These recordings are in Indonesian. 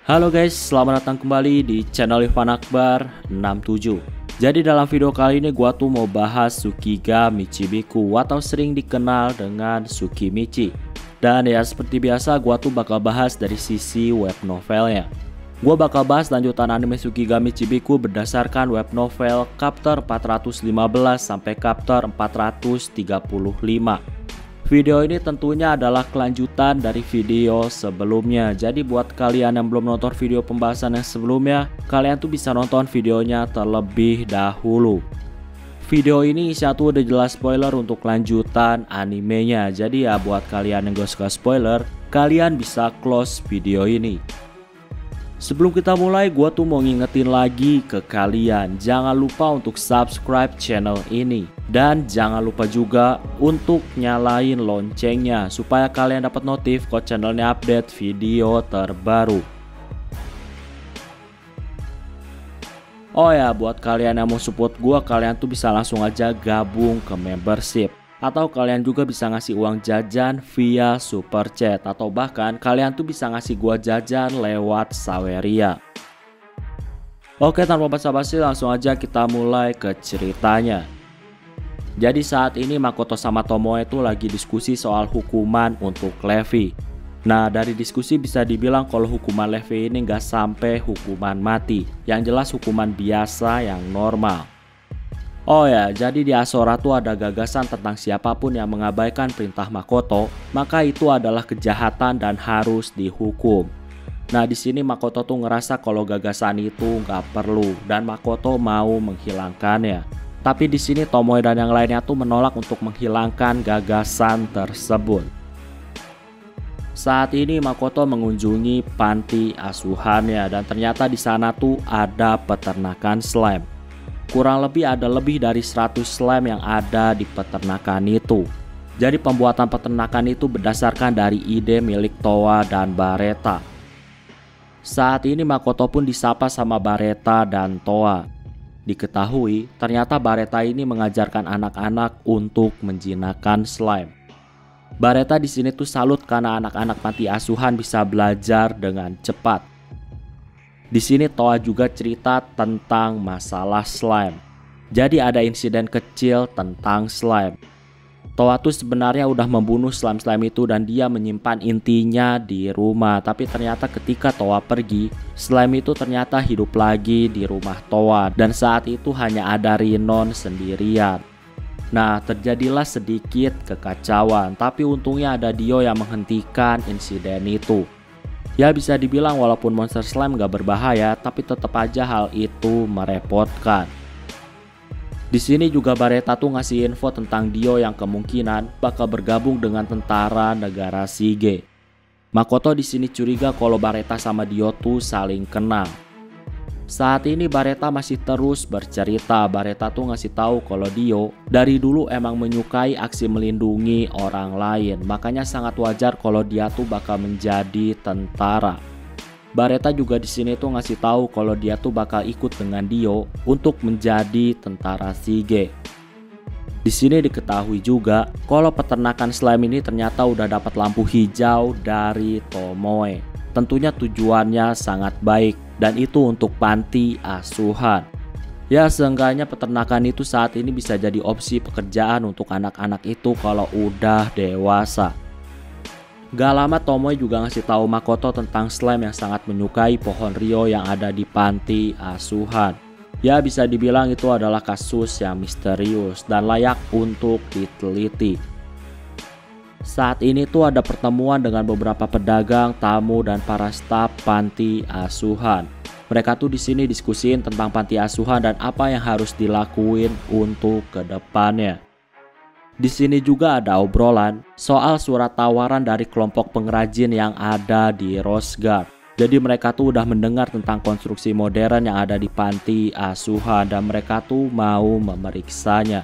Halo guys, selamat datang kembali di channel Irfan Akbar 67. Jadi dalam video kali ini gua tuh mau bahas Tsukiga Michibiku atau sering dikenal dengan Tsukimichi. Dan ya seperti biasa gua tuh bakal bahas dari sisi web novelnya. Gua bakal bahas lanjutan anime Tsukiga Michibiku berdasarkan web novel chapter 415 sampai chapter 435. Video ini tentunya adalah kelanjutan dari video sebelumnya. Jadi buat kalian yang belum nonton video pembahasan yang sebelumnya, kalian tuh bisa nonton videonya terlebih dahulu. Video ini isinya tuh udah jelas spoiler untuk lanjutan animenya. Jadi ya buat kalian yang gak suka spoiler, kalian bisa close video ini. Sebelum kita mulai, gua tuh mau ngingetin lagi ke kalian, jangan lupa untuk subscribe channel ini. Dan jangan lupa juga untuk nyalain loncengnya supaya kalian dapat notif kalau channelnya update video terbaru. Oh ya, buat kalian yang mau support gua, kalian tuh bisa langsung aja gabung ke membership. Atau kalian juga bisa ngasih uang jajan via super chat. Atau bahkan kalian tuh bisa ngasih gua jajan lewat Saweria. Oke, tanpa basa-basi langsung aja kita mulai ke ceritanya. Jadi saat ini Makoto sama Tomoe itu lagi diskusi soal hukuman untuk Levi. Nah dari diskusi bisa dibilang kalau hukuman Levi ini nggak sampai hukuman mati. Yang jelas hukuman biasa yang normal. Oh ya, jadi di Asora tuh ada gagasan tentang siapapun yang mengabaikan perintah Makoto, maka itu adalah kejahatan dan harus dihukum. Nah di sini Makoto tuh ngerasa kalau gagasan itu nggak perlu dan Makoto mau menghilangkannya. Tapi di sini Tomoe dan yang lainnya tuh menolak untuk menghilangkan gagasan tersebut. Saat ini Makoto mengunjungi panti asuhannya dan ternyata di sana tuh ada peternakan slime. Kurang lebih ada lebih dari 100 slime yang ada di peternakan itu. Jadi pembuatan peternakan itu berdasarkan dari ide milik Towa dan Bareta. Saat ini Makoto pun disapa sama Bareta dan Towa. Diketahui ternyata Bareta ini mengajarkan anak-anak untuk menjinakkan slime. Bareta di sini tuh salut karena anak-anak panti asuhan bisa belajar dengan cepat. Di sini Towa juga cerita tentang masalah slime. Jadi ada insiden kecil tentang slime. Towa tuh sebenarnya udah membunuh slime-slime itu dan dia menyimpan intinya di rumah. Tapi ternyata ketika Towa pergi, slime itu ternyata hidup lagi di rumah Towa. Dan saat itu hanya ada Rinon sendirian. Nah terjadilah sedikit kekacauan. Tapi untungnya ada Dio yang menghentikan insiden itu. Ya bisa dibilang walaupun monster slime gak berbahaya, tapi tetap aja hal itu merepotkan. Di sini juga Bareta tuh ngasih info tentang Dio yang kemungkinan bakal bergabung dengan tentara negara Shige. Makoto di sini curiga kalau Bareta sama Dio tuh saling kenal. Saat ini Bareta masih terus bercerita. Bareta tuh ngasih tahu kalau Dio dari dulu emang menyukai aksi melindungi orang lain. Makanya sangat wajar kalau dia tuh bakal menjadi tentara. Bareta juga di sini tuh ngasih tahu kalau dia tuh bakal ikut dengan Dio untuk menjadi tentara Shige. Di sini diketahui juga kalau peternakan slime ini ternyata udah dapat lampu hijau dari Tomoe. Tentunya tujuannya sangat baik dan itu untuk panti asuhan. Ya seenggaknya peternakan itu saat ini bisa jadi opsi pekerjaan untuk anak-anak itu kalau udah dewasa. Gak lama Tomoe juga ngasih tahu Makoto tentang slime yang sangat menyukai pohon Rio yang ada di panti asuhan. Ya bisa dibilang itu adalah kasus yang misterius dan layak untuk diteliti. Saat ini tuh ada pertemuan dengan beberapa pedagang, tamu dan para staf panti asuhan. Mereka tuh di sini diskusiin tentang panti asuhan dan apa yang harus dilakuin untuk kedepannya. Di sini juga ada obrolan soal surat tawaran dari kelompok pengrajin yang ada di Rosegard. Jadi mereka tuh udah mendengar tentang konstruksi modern yang ada di panti asuhan dan mereka tuh mau memeriksanya.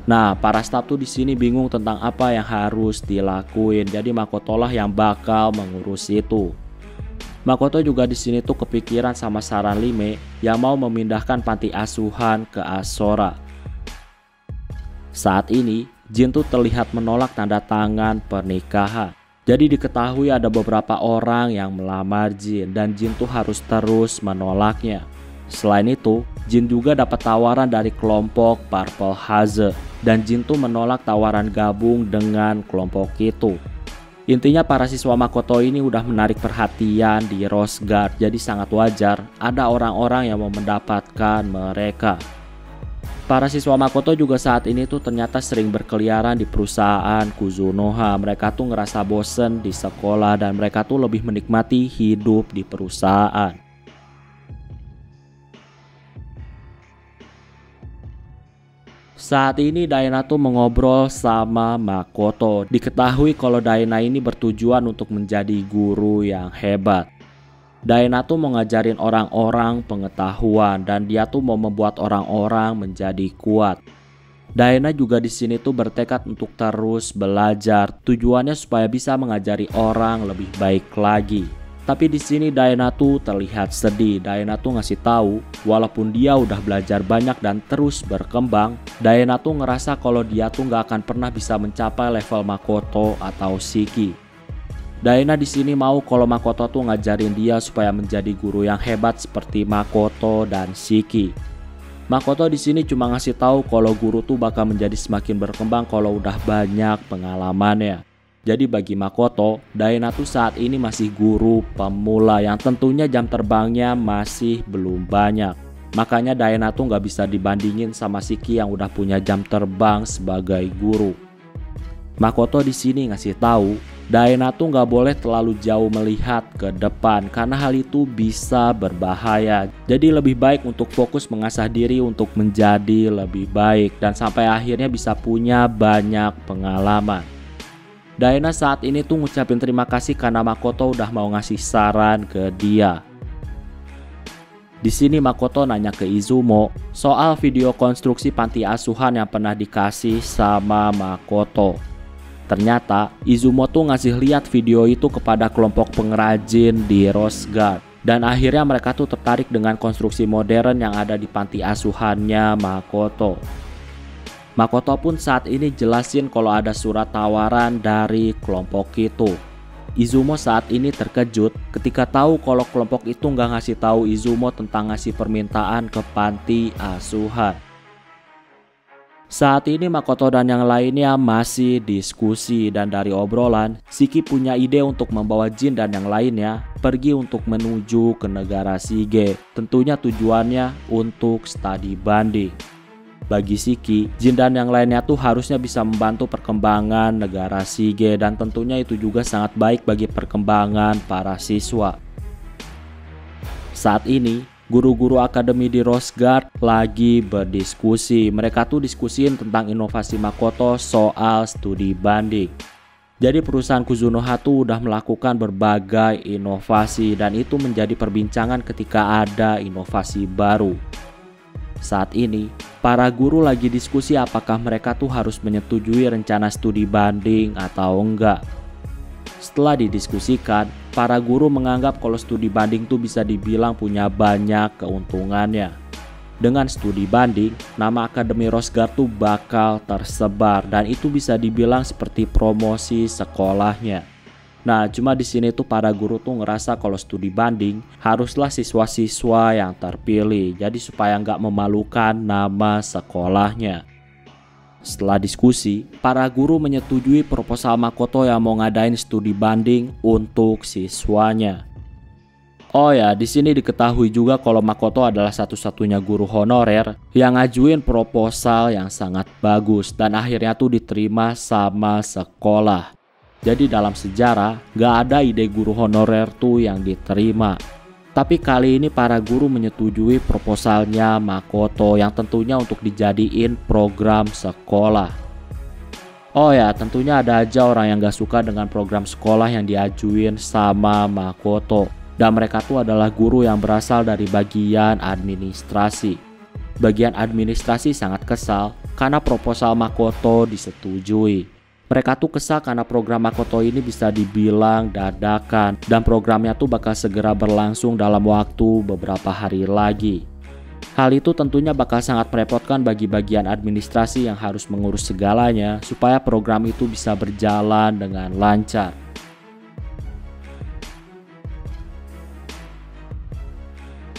Nah, para staf tuh di sini bingung tentang apa yang harus dilakuin. Jadi Makoto lah yang bakal mengurus itu. Makoto juga di sini tuh kepikiran sama saran Lime yang mau memindahkan panti asuhan ke Asora. Saat ini Jin tuh terlihat menolak tanda tangan pernikahan. Jadi diketahui ada beberapa orang yang melamar Jin dan Jin tuh harus terus menolaknya. Selain itu, Jin juga dapat tawaran dari kelompok Purple Haze dan Jin tuh menolak tawaran gabung dengan kelompok itu. Intinya para siswa Makoto ini udah menarik perhatian di Rose Guard, jadi sangat wajar ada orang-orang yang mau mendapatkan mereka. Para siswa Makoto juga saat ini tuh ternyata sering berkeliaran di perusahaan Kuzunoha. Mereka tuh ngerasa bosen di sekolah dan mereka tuh lebih menikmati hidup di perusahaan. Saat ini Daina tuh mengobrol sama Makoto. Diketahui kalau Daina ini bertujuan untuk menjadi guru yang hebat. Daina tuh mau ngajarin orang-orang pengetahuan dan dia tuh mau membuat orang-orang menjadi kuat. Daina juga di sini tuh bertekad untuk terus belajar. Tujuannya supaya bisa mengajari orang lebih baik lagi. Tapi di sini Daina tuh terlihat sedih. Daina tuh ngasih tahu walaupun dia udah belajar banyak dan terus berkembang, Daina tuh ngerasa kalau dia tuh nggak akan pernah bisa mencapai level Makoto atau Shiki. Daina di sini mau kalau Makoto tuh ngajarin dia supaya menjadi guru yang hebat seperti Makoto dan Shiki. Makoto di sini cuma ngasih tahu kalau guru tuh bakal menjadi semakin berkembang kalau udah banyak pengalamannya. Jadi bagi Makoto, Daina tuh saat ini masih guru pemula yang tentunya jam terbangnya masih belum banyak. Makanya Daina tuh nggak bisa dibandingin sama Shiki yang udah punya jam terbang sebagai guru. Makoto di sini ngasih tahu Daina tuh nggak boleh terlalu jauh melihat ke depan karena hal itu bisa berbahaya. Jadi lebih baik untuk fokus mengasah diri untuk menjadi lebih baik dan sampai akhirnya bisa punya banyak pengalaman. Daina saat ini tuh ngucapin terima kasih karena Makoto udah mau ngasih saran ke dia. Di sini Makoto nanya ke Izumo soal video konstruksi panti asuhan yang pernah dikasih sama Makoto. Ternyata Izumo tuh ngasih lihat video itu kepada kelompok pengrajin di Rose Guard. Dan akhirnya mereka tuh tertarik dengan konstruksi modern yang ada di panti asuhannya Makoto. Makoto pun saat ini jelasin kalau ada surat tawaran dari kelompok itu. Izumo saat ini terkejut ketika tahu kalau kelompok itu nggak ngasih tahu Izumo tentang ngasih permintaan ke panti asuhan. Saat ini Makoto dan yang lainnya masih diskusi dan dari obrolan, Shiki punya ide untuk membawa Jin dan yang lainnya pergi untuk menuju ke negara Shige. Tentunya tujuannya untuk studi banding. Bagi Shiki, Jin dan yang lainnya tuh harusnya bisa membantu perkembangan negara Shige dan tentunya itu juga sangat baik bagi perkembangan para siswa. Saat ini, guru-guru akademi di Rose Guard lagi berdiskusi. Mereka tuh diskusiin tentang inovasi Makoto soal studi banding. Jadi perusahaan Kuzunoha tuh udah melakukan berbagai inovasi dan itu menjadi perbincangan ketika ada inovasi baru. Saat ini, para guru lagi diskusi apakah mereka tuh harus menyetujui rencana studi banding atau enggak. Setelah didiskusikan, para guru menganggap kalau studi banding tuh bisa dibilang punya banyak keuntungannya. Dengan studi banding, nama Akademi Rose Guard tuh bakal tersebar dan itu bisa dibilang seperti promosi sekolahnya. Nah, cuma di sini tuh para guru tuh ngerasa kalau studi banding haruslah siswa-siswa yang terpilih, jadi supaya nggak memalukan nama sekolahnya. Setelah diskusi, para guru menyetujui proposal Makoto yang mau ngadain studi banding untuk siswanya. Oh ya, di sini diketahui juga kalau Makoto adalah satu-satunya guru honorer yang ngajuin proposal yang sangat bagus dan akhirnya tuh diterima sama sekolah. Jadi dalam sejarah, gak ada ide guru honorer tuh yang diterima. Tapi kali ini para guru menyetujui proposalnya Makoto yang tentunya untuk dijadiin program sekolah. Oh ya, tentunya ada aja orang yang gak suka dengan program sekolah yang diajuin sama Makoto. Dan mereka tuh adalah guru yang berasal dari bagian administrasi. Bagian administrasi sangat kesal karena proposal Makoto disetujui. Mereka tuh kesal karena program Makoto ini bisa dibilang dadakan dan programnya tuh bakal segera berlangsung dalam waktu beberapa hari lagi. Hal itu tentunya bakal sangat merepotkan bagi bagian administrasi yang harus mengurus segalanya supaya program itu bisa berjalan dengan lancar.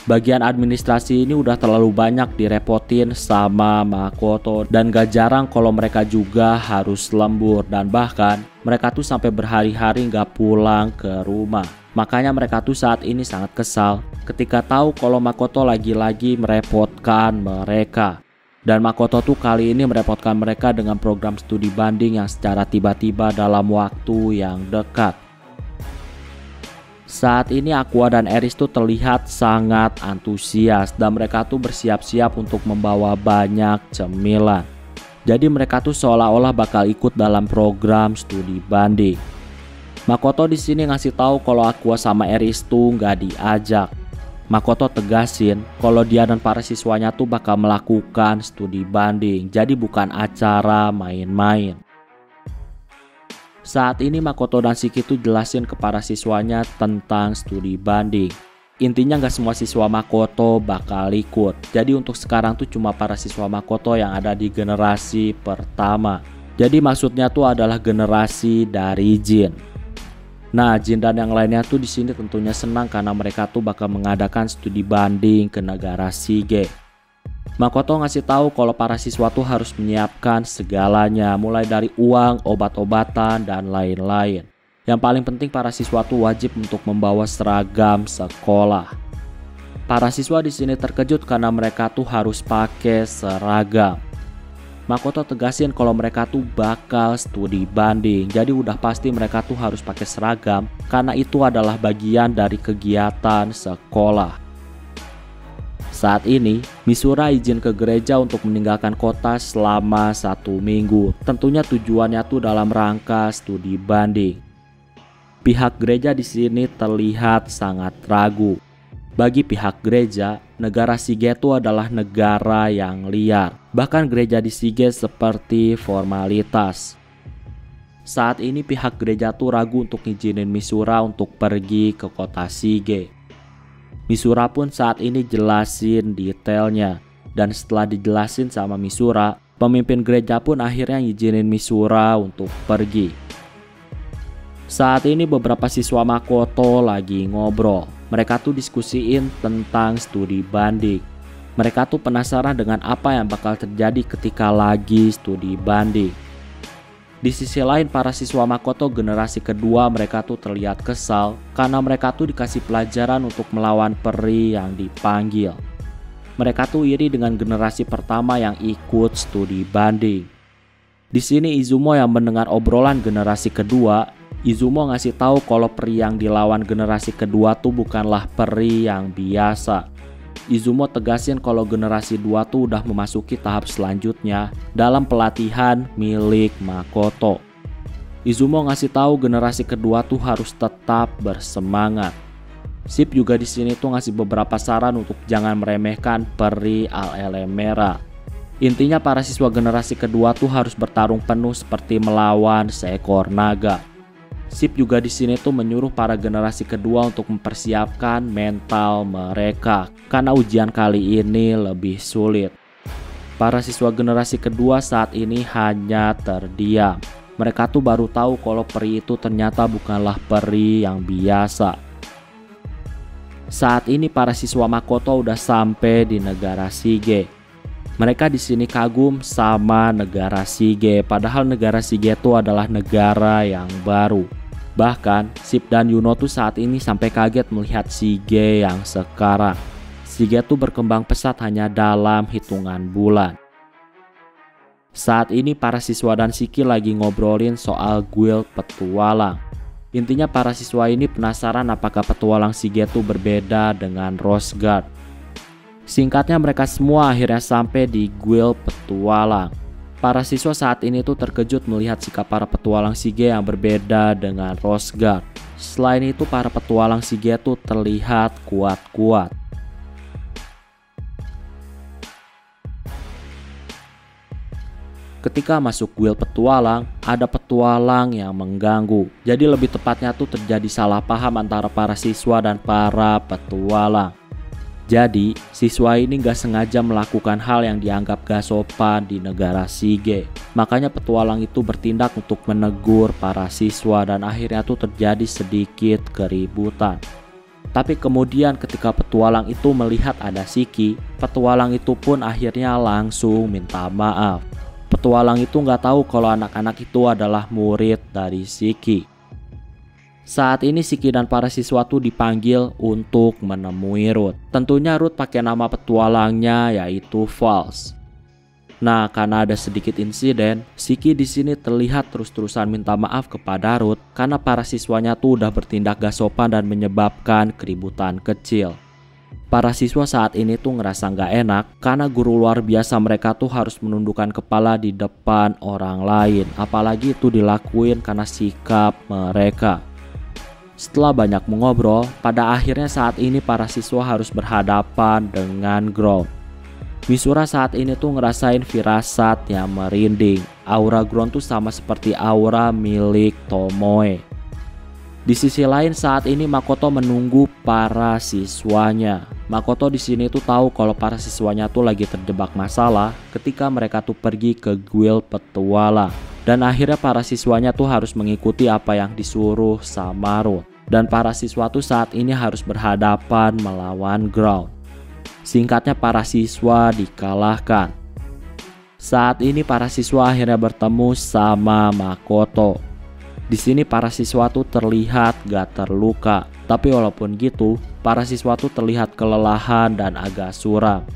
Bagian administrasi ini udah terlalu banyak direpotin sama Makoto, dan gak jarang kalau mereka juga harus lembur, dan bahkan mereka tuh sampai berhari-hari gak pulang ke rumah. Makanya mereka tuh saat ini sangat kesal ketika tahu kalau Makoto lagi-lagi merepotkan mereka. Dan Makoto tuh kali ini merepotkan mereka dengan program studi banding yang secara tiba-tiba dalam waktu yang dekat. Saat ini Aqua dan Eris tuh terlihat sangat antusias dan mereka tuh bersiap-siap untuk membawa banyak cemilan. Jadi mereka tuh seolah-olah bakal ikut dalam program studi banding. Makoto di sini ngasih tahu kalau Aqua sama Eris tuh nggak diajak. Makoto tegasin kalau dia dan para siswanya tuh bakal melakukan studi banding. Jadi bukan acara main-main. Saat ini Makoto dan Shiki tuh jelasin ke para siswanya tentang studi banding. Intinya gak semua siswa Makoto bakal ikut. Jadi untuk sekarang tuh cuma para siswa Makoto yang ada di generasi pertama. Jadi maksudnya tuh adalah generasi dari Jin. Nah, Jin dan yang lainnya tuh di sini tentunya senang karena mereka tuh bakal mengadakan studi banding ke negara Shige. Makoto ngasih tahu kalau para siswa tuh harus menyiapkan segalanya, mulai dari uang, obat-obatan, dan lain-lain. Yang paling penting para siswa tuh wajib untuk membawa seragam sekolah. Para siswa di sini terkejut karena mereka tuh harus pakai seragam. Makoto tegasin kalau mereka tuh bakal studi banding, jadi udah pasti mereka tuh harus pakai seragam karena itu adalah bagian dari kegiatan sekolah. Saat ini, Misura izin ke gereja untuk meninggalkan kota selama 1 minggu. Tentunya tujuannya tuh dalam rangka studi banding. Pihak gereja di sini terlihat sangat ragu. Bagi pihak gereja, negara Shige itu adalah negara yang liar. Bahkan gereja di Shige seperti formalitas. Saat ini pihak gereja tuh ragu untuk ngizinin Misura untuk pergi ke kota Shige. Misura pun saat ini jelasin detailnya, dan setelah dijelasin sama Misura, pemimpin gereja pun akhirnya ngizinin Misura untuk pergi. Saat ini beberapa siswa Makoto lagi ngobrol. Mereka tuh diskusiin tentang studi banding. Mereka tuh penasaran dengan apa yang bakal terjadi ketika lagi studi banding. Di sisi lain para siswa Makoto generasi kedua mereka tuh terlihat kesal karena mereka tuh dikasih pelajaran untuk melawan peri yang dipanggil. Mereka tuh iri dengan generasi pertama yang ikut studi banding. Di sini Izumo yang mendengar obrolan generasi kedua, Izumo ngasih tahu kalau peri yang dilawan generasi kedua tuh bukanlah peri yang biasa. Izumo tegasin kalau generasi 2 tuh udah memasuki tahap selanjutnya dalam pelatihan milik Makoto. Izumo ngasih tahu generasi kedua tuh harus tetap bersemangat. Sip juga di sini tuh ngasih beberapa saran untuk jangan meremehkan peri Al-Elemera. Intinya para siswa generasi kedua tuh harus bertarung penuh seperti melawan seekor naga. Sip juga di sini tuh menyuruh para generasi kedua untuk mempersiapkan mental mereka karena ujian kali ini lebih sulit. Para siswa generasi kedua saat ini hanya terdiam. Mereka tuh baru tahu kalau peri itu ternyata bukanlah peri yang biasa. Saat ini para siswa Makoto udah sampai di negara Shige. Mereka di sini kagum sama negara Shige, padahal negara Shige itu adalah negara yang baru. Bahkan Sip dan Yuno tuh saat ini sampai kaget melihat Shige yang sekarang. Shige tuh berkembang pesat hanya dalam hitungan bulan. Saat ini para siswa dan Shiki lagi ngobrolin soal guild petualang. Intinya para siswa ini penasaran apakah petualang Shige tuh berbeda dengan Rose Guard. Singkatnya mereka semua akhirnya sampai di guild petualang. Para siswa saat ini tuh terkejut melihat sikap para petualang Shige yang berbeda dengan Rose Guard. Selain itu para petualang Shige tuh terlihat kuat-kuat. Ketika masuk guild petualang, ada petualang yang mengganggu. Jadi lebih tepatnya tuh terjadi salah paham antara para siswa dan para petualang. Jadi, siswa ini gak sengaja melakukan hal yang dianggap gak sopan di negara Shige. Makanya petualang itu bertindak untuk menegur para siswa dan akhirnya tuh terjadi sedikit keributan. Tapi kemudian ketika petualang itu melihat ada Shiki, petualang itu pun akhirnya langsung minta maaf. Petualang itu nggak tahu kalau anak-anak itu adalah murid dari Shiki. Saat ini Shiki dan para siswa tuh dipanggil untuk menemui Ruth. Tentunya Ruth pakai nama petualangnya yaitu False. Nah, karena ada sedikit insiden, Shiki di sini terlihat terus-terusan minta maaf kepada Ruth karena para siswanya tuh udah bertindak gak sopan dan menyebabkan keributan kecil. Para siswa saat ini tuh ngerasa gak enak karena guru luar biasa mereka tuh harus menundukkan kepala di depan orang lain, apalagi itu dilakuin karena sikap mereka. Setelah banyak mengobrol, pada akhirnya saat ini para siswa harus berhadapan dengan Ground. Misura saat ini tuh ngerasain firasat yang merinding. Aura Ground tuh sama seperti aura milik Tomoe. Di sisi lain saat ini Makoto menunggu para siswanya. Makoto di sini tuh tahu kalau para siswanya tuh lagi terjebak masalah ketika mereka tuh pergi ke guild petualang. Dan akhirnya para siswanya tuh harus mengikuti apa yang disuruh sama Ruth. Dan para siswa tuh saat ini harus berhadapan melawan Ground. Singkatnya para siswa dikalahkan. Saat ini para siswa akhirnya bertemu sama Makoto. Di sini para siswa tuh terlihat gak terluka. Tapi walaupun gitu, para siswa tuh terlihat kelelahan dan agak suram.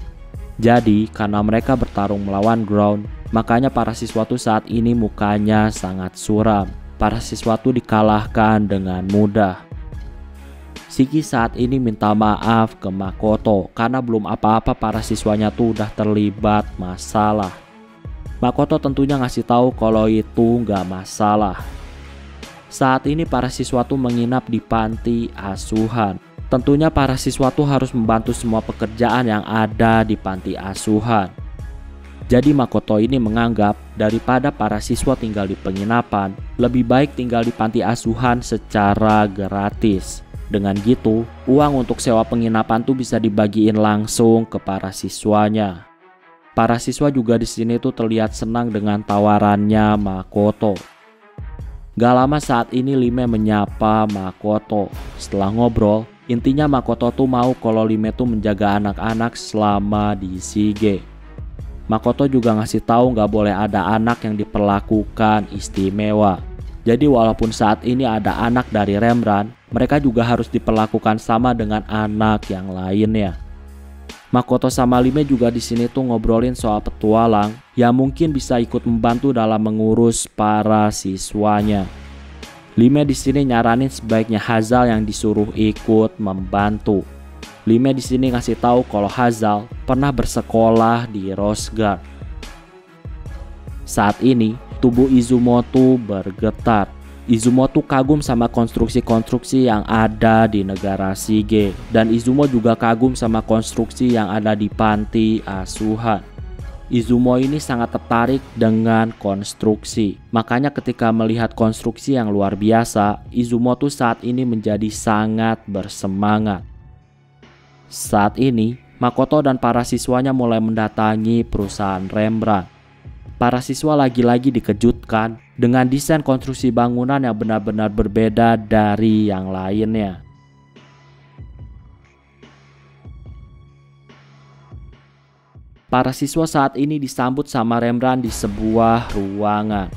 Jadi karena mereka bertarung melawan Ground, makanya para siswa tuh saat ini mukanya sangat suram. Para siswa tuh dikalahkan dengan mudah. Shiki saat ini minta maaf ke Makoto karena belum apa-apa para siswanya tuh udah terlibat masalah. Makoto tentunya ngasih tahu kalau itu nggak masalah. Saat ini para siswa tuh menginap di panti asuhan. Tentunya para siswa tuh harus membantu semua pekerjaan yang ada di panti asuhan. Jadi Makoto ini menganggap daripada para siswa tinggal di penginapan, lebih baik tinggal di panti asuhan secara gratis. Dengan gitu, uang untuk sewa penginapan tuh bisa dibagiin langsung ke para siswanya. Para siswa juga di sini tuh terlihat senang dengan tawarannya Makoto. Gak lama saat ini Lime menyapa Makoto. Setelah ngobrol, intinya Makoto tuh mau kalau Lime tuh menjaga anak-anak selama di Shige. Makoto juga ngasih tahu gak boleh ada anak yang diperlakukan istimewa. Jadi walaupun saat ini ada anak dari Rembrandt, mereka juga harus diperlakukan sama dengan anak yang lainnya. Makoto sama Lime juga di sini tuh ngobrolin soal petualang yang mungkin bisa ikut membantu dalam mengurus para siswanya. Lime di sini nyaranin sebaiknya Hazal yang disuruh ikut membantu. Lime di sini ngasih tahu kalau Hazal pernah bersekolah di Rose Guard. Saat ini tubuh Izumo tuh bergetar. Izumo tuh kagum sama konstruksi-konstruksi yang ada di negara Shige. Dan Izumo juga kagum sama konstruksi yang ada di panti asuhan. Izumo ini sangat tertarik dengan konstruksi. Makanya ketika melihat konstruksi yang luar biasa, Izumo tuh saat ini menjadi sangat bersemangat. Saat ini, Makoto dan para siswanya mulai mendatangi perusahaan Rembrandt. Para siswa lagi-lagi dikejutkan dengan desain konstruksi bangunan yang benar-benar berbeda dari yang lainnya. Para siswa saat ini disambut sama Rembrandt di sebuah ruangan.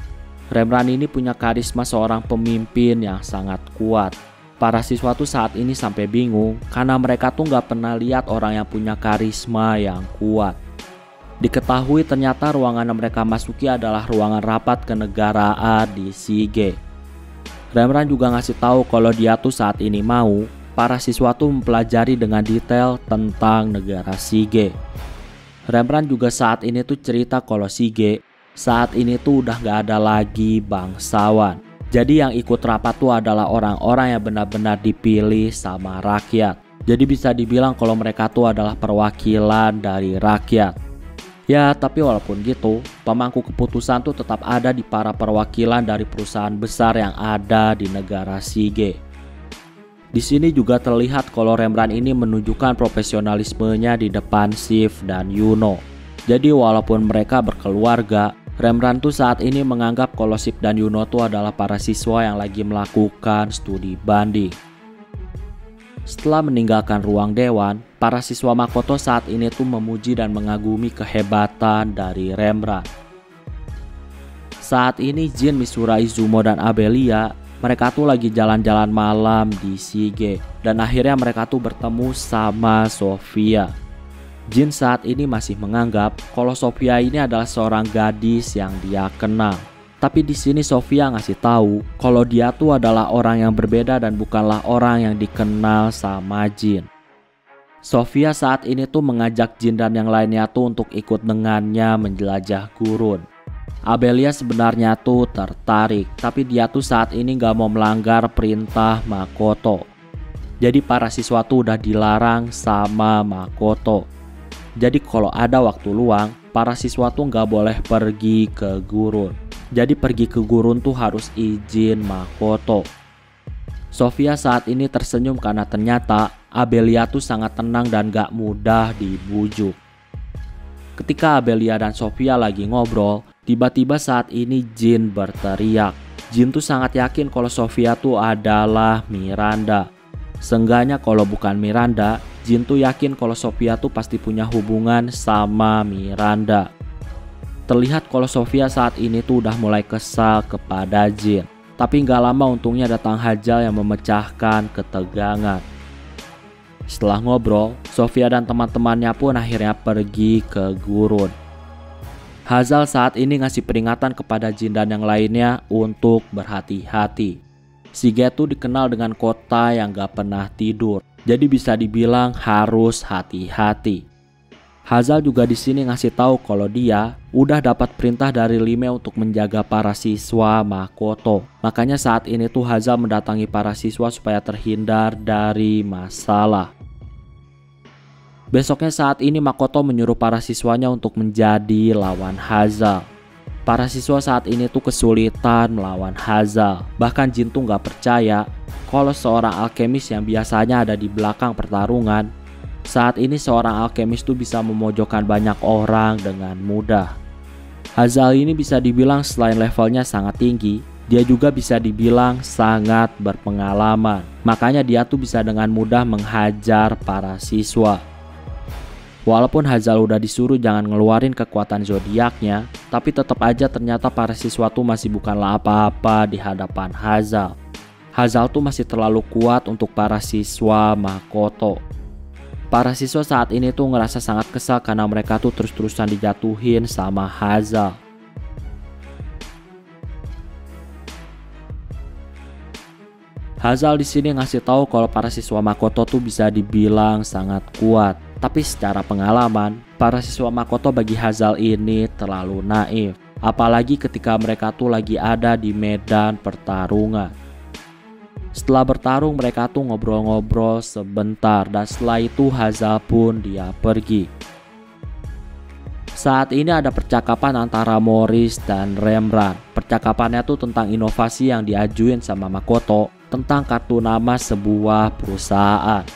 Rembrandt ini punya karisma seorang pemimpin yang sangat kuat. Para siswa tuh saat ini sampai bingung karena mereka tuh nggak pernah lihat orang yang punya karisma yang kuat. Diketahui ternyata ruangan yang mereka masuki adalah ruangan rapat kenegaraan di Shige. Rembrandt juga ngasih tahu kalau dia tuh saat ini mau para siswa tuh mempelajari dengan detail tentang negara Shige. Rembrandt juga saat ini tuh cerita kalau Shige saat ini tuh udah gak ada lagi bangsawan. Jadi yang ikut rapat tuh adalah orang-orang yang benar-benar dipilih sama rakyat. Jadi bisa dibilang kalau mereka tuh adalah perwakilan dari rakyat. Ya, tapi walaupun gitu, pemangku keputusan tuh tetap ada di para perwakilan dari perusahaan besar yang ada di negara Shige. Di sini juga terlihat kalau Rembrandt ini menunjukkan profesionalismenya di depan Shiv dan Yuno. Jadi walaupun mereka berkeluarga, Rembrandt tuh saat ini menganggap kalau Shiv dan Yuno tuh adalah para siswa yang lagi melakukan studi banding. Setelah meninggalkan ruang dewan, para siswa Makoto saat ini tuh memuji dan mengagumi kehebatan dari Rembrandt. Saat ini Jin, Misura, Izumo, dan Abelia, mereka tuh lagi jalan-jalan malam di Shige, dan akhirnya mereka tuh bertemu sama Sofia. Jin saat ini masih menganggap kalau Sofia ini adalah seorang gadis yang dia kenal. Tapi di sini Sofia ngasih tahu kalau dia tuh adalah orang yang berbeda dan bukanlah orang yang dikenal sama Jin. Sofia saat ini tuh mengajak Jin dan yang lainnya tuh untuk ikut dengannya menjelajah gurun. Abelia sebenarnya tuh tertarik, tapi dia tuh saat ini gak mau melanggar perintah Makoto. Jadi para siswa tuh udah dilarang sama Makoto. Jadi kalau ada waktu luang, para siswa tuh gak boleh pergi ke gurun. Jadi pergi ke gurun tuh harus izin Makoto. Sofia saat ini tersenyum karena ternyata Abelia tuh sangat tenang dan gak mudah dibujuk. Ketika Abelia dan Sofia lagi ngobrol, tiba-tiba saat ini Jin berteriak. Jin tuh sangat yakin kalau Sofia tuh adalah Miranda. Seenggaknya kalau bukan Miranda, Jin tuh yakin kalau Sofia tuh pasti punya hubungan sama Miranda. Terlihat kalau Sofia saat ini tuh udah mulai kesal kepada Jin. Tapi nggak lama untungnya datang Hajal yang memecahkan ketegangan. Setelah ngobrol, Sofia dan teman-temannya pun akhirnya pergi ke gurun. Hajal saat ini ngasih peringatan kepada Jin dan yang lainnya untuk berhati-hati. Shige tuh dikenal dengan kota yang gak pernah tidur. Jadi bisa dibilang harus hati-hati. Hajal juga di sini ngasih tahu kalau dia udah dapat perintah dari Lime untuk menjaga para siswa Makoto. Makanya saat ini tuh Hajal mendatangi para siswa supaya terhindar dari masalah. Besoknya saat ini Makoto menyuruh para siswanya untuk menjadi lawan Hajal. Para siswa saat ini tuh kesulitan melawan Hajal. Bahkan Jin tuh gak percaya kalau seorang alkemis yang biasanya ada di belakang pertarungan, saat ini seorang alkemis tuh bisa memojokkan banyak orang dengan mudah. Hajal ini bisa dibilang selain levelnya sangat tinggi, dia juga bisa dibilang sangat berpengalaman. Makanya dia tuh bisa dengan mudah menghajar para siswa. Walaupun Hajal udah disuruh jangan ngeluarin kekuatan zodiaknya, tapi tetap aja ternyata para siswa tuh masih bukanlah apa-apa di hadapan Hajal. Hajal tuh masih terlalu kuat untuk para siswa Makoto. Para siswa saat ini tuh ngerasa sangat kesal karena mereka tuh terus-terusan dijatuhin sama Hajal. Hajal di sini ngasih tahu kalau para siswa Makoto tuh bisa dibilang sangat kuat. Tapi secara pengalaman, para siswa Makoto bagi Hajal ini terlalu naif. Apalagi ketika mereka tuh lagi ada di medan pertarungan. Setelah bertarung mereka tuh ngobrol-ngobrol sebentar dan setelah itu Hajal pun dia pergi. Saat ini ada percakapan antara Morris dan Rembrandt. Percakapannya tuh tentang inovasi yang diajuin sama Makoto tentang kartu nama sebuah perusahaan.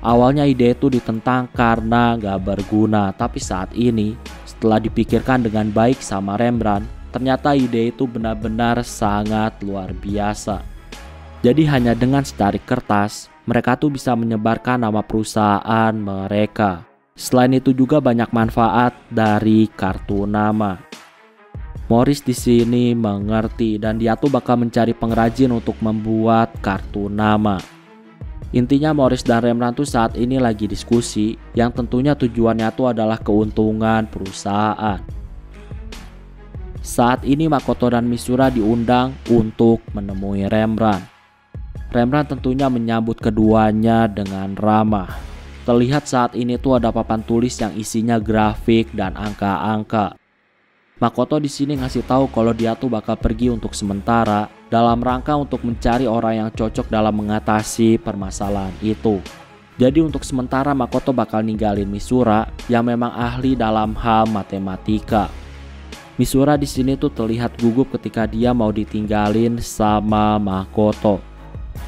Awalnya ide itu ditentang karena gak berguna, tapi saat ini setelah dipikirkan dengan baik sama Rembrandt, ternyata ide itu benar-benar sangat luar biasa. Jadi hanya dengan secari kertas, mereka tuh bisa menyebarkan nama perusahaan mereka. Selain itu juga banyak manfaat dari kartu nama. Morris di sini mengerti dan dia tuh bakal mencari pengrajin untuk membuat kartu nama. Intinya Morris dan Rembrandt tuh saat ini lagi diskusi yang tentunya tujuannya tuh adalah keuntungan perusahaan. Saat ini Makoto dan Misura diundang untuk menemui Rembrandt. Rembrandt tentunya menyambut keduanya dengan ramah. Terlihat saat ini tuh ada papan tulis yang isinya grafik dan angka-angka. Makoto di sini ngasih tahu kalau dia tuh bakal pergi untuk sementara dalam rangka untuk mencari orang yang cocok dalam mengatasi permasalahan itu. Jadi untuk sementara Makoto bakal ninggalin Misura yang memang ahli dalam hal matematika. Misura di sini tuh terlihat gugup ketika dia mau ditinggalin sama Makoto.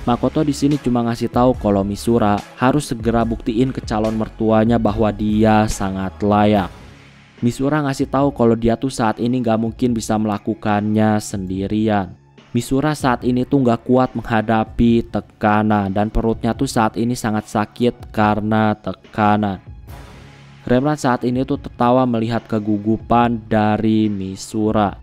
Makoto di sini cuma ngasih tahu kalau Misura harus segera buktiin ke calon mertuanya bahwa dia sangat layak. Misura ngasih tahu kalau dia tuh saat ini gak mungkin bisa melakukannya sendirian. Misura saat ini tuh gak kuat menghadapi tekanan dan perutnya tuh saat ini sangat sakit karena tekanan. Rembrandt saat ini tuh tertawa melihat kegugupan dari Misura.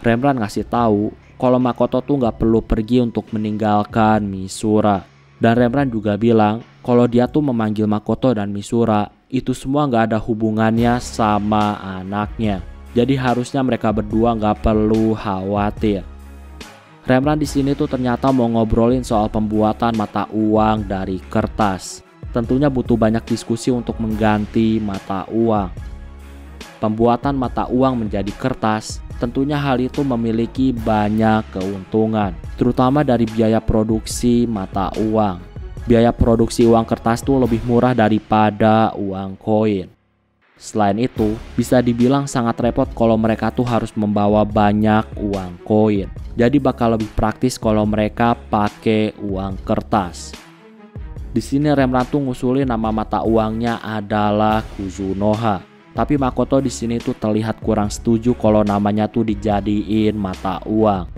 Rembrandt ngasih tahu kalau Makoto tuh gak perlu pergi untuk meninggalkan Misura. Dan Rembrandt juga bilang kalau dia tuh memanggil Makoto dan Misura itu semua gak ada hubungannya sama anaknya. Jadi harusnya mereka berdua gak perlu khawatir. Rembrandt di sini tuh ternyata mau ngobrolin soal pembuatan mata uang dari kertas. Tentunya butuh banyak diskusi untuk mengganti mata uang. Pembuatan mata uang menjadi kertas, tentunya hal itu memiliki banyak keuntungan, terutama dari biaya produksi mata uang. Biaya produksi uang kertas tuh lebih murah daripada uang koin. Selain itu, bisa dibilang sangat repot kalau mereka tuh harus membawa banyak uang koin. Jadi bakal lebih praktis kalau mereka pakai uang kertas. Di sini Rembrandt tuh ngusulin nama mata uangnya adalah Kuzunoha. Tapi Makoto di sini tuh terlihat kurang setuju kalau namanya tuh dijadiin mata uang.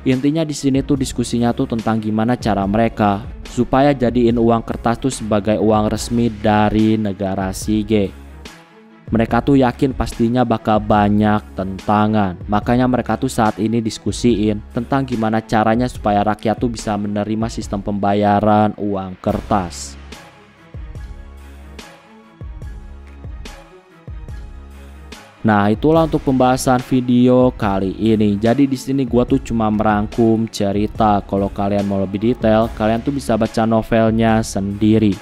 Intinya di sini tuh diskusinya tuh tentang gimana cara mereka supaya jadiin uang kertas tuh sebagai uang resmi dari negara Shige. Mereka tuh yakin pastinya bakal banyak tentangan. Makanya mereka tuh saat ini diskusiin tentang gimana caranya supaya rakyat tuh bisa menerima sistem pembayaran uang kertas. Nah, itulah untuk pembahasan video kali ini. Jadi di sini gua tuh cuma merangkum cerita. Kalau kalian mau lebih detail, kalian tuh bisa baca novelnya sendiri.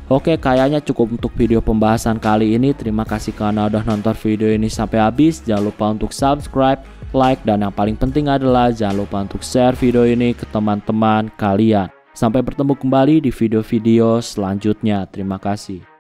Oke, kayaknya cukup untuk video pembahasan kali ini. Terima kasih karena udah nonton video ini sampai habis. Jangan lupa untuk subscribe, like, dan yang paling penting adalah jangan lupa untuk share video ini ke teman-teman kalian. Sampai bertemu kembali di video-video selanjutnya. Terima kasih.